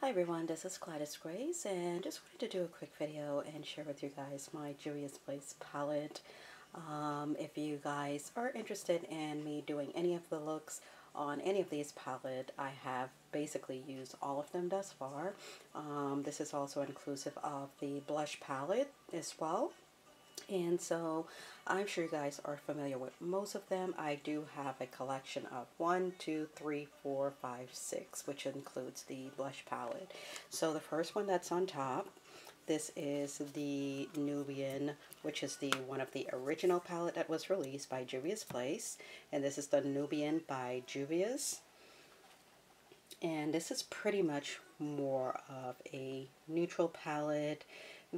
Hi everyone, this is Gladys Grace and just wanted to do a quick video and share with you guys my Juvia's Place palette. If you guys are interested in me doing any of the looks on any of these palettes, I have basically used all of them thus far. This is also inclusive of the blush palette as well. And so I'm sure you guys are familiar with most of them. I do have a collection of 1, 2, 3, 4, 5, 6, which includes the blush palette. So the first one that's on top, this is the Nubian, which is the one of the original palette that was released by Juvia's Place. And this is the Nubian by Juvia's. And this is pretty much more of a neutral palette.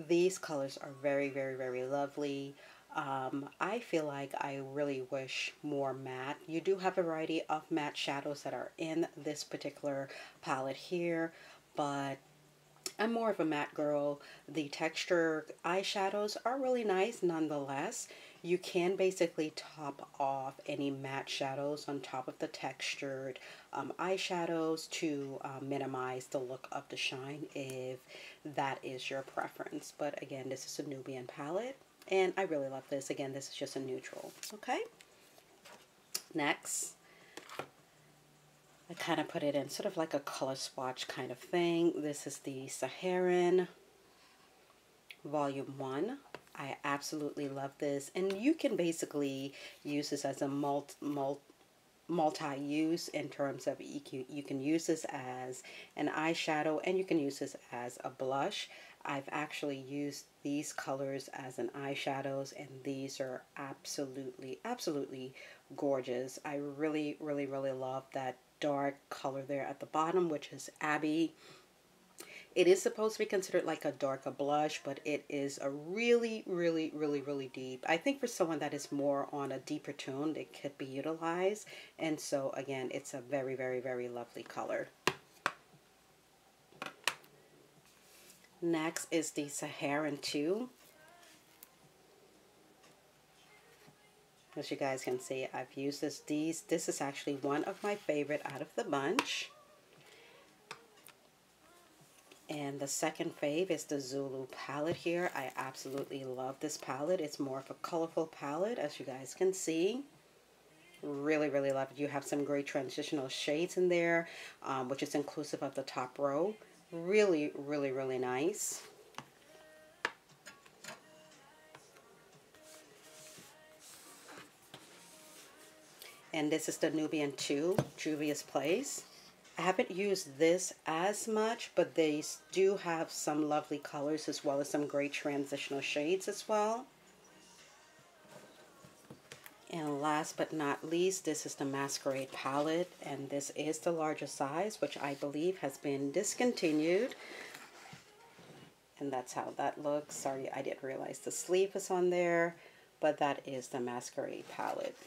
These colors are very, very, very lovely. I feel like I really wish more matte. You do have a variety of matte shadows that are in this particular palette here, but I'm more of a matte girl. The texture eyeshadows are really nice nonetheless. You can basically top off any matte shadows on top of the textured eyeshadows to minimize the look of the shine if that is your preference. But again, this is a Nubian palette and I really love this. Again, this is just a neutral. Okay. Next, I kind of put it in sort of like a color swatch kind of thing. This is the Saharan Volume 1. I absolutely love this, and you can basically use this as a multi-use in terms of you can use this as an eyeshadow and you can use this as a blush. I've actually used these colors as an eyeshadows and these are absolutely gorgeous. I really love that dark color there at the bottom, which is Abbey. It is supposed to be considered like a darker blush, but it is a really deep. I think for someone that is more on a deeper tone, it could be utilized. And so again, it's a very lovely color. Next is the Saharan 2. As you guys can see, I've used this. This is actually one of my favorite out of the bunch. And the second fave is the Zulu palette here. I absolutely love this palette. It's more of a colorful palette, as you guys can see. Really love it. You have some great transitional shades in there, which is inclusive of the top row. Really nice. And this is the Nubian 2, Juvia's Place. I haven't used this as much, but they do have some lovely colors as well as some great transitional shades as well. And last but not least, this is the Masquerade palette, and this is the larger size, which I believe has been discontinued. And that's how that looks. Sorry, I didn't realize the sleeve was on there, but that is the Masquerade palette.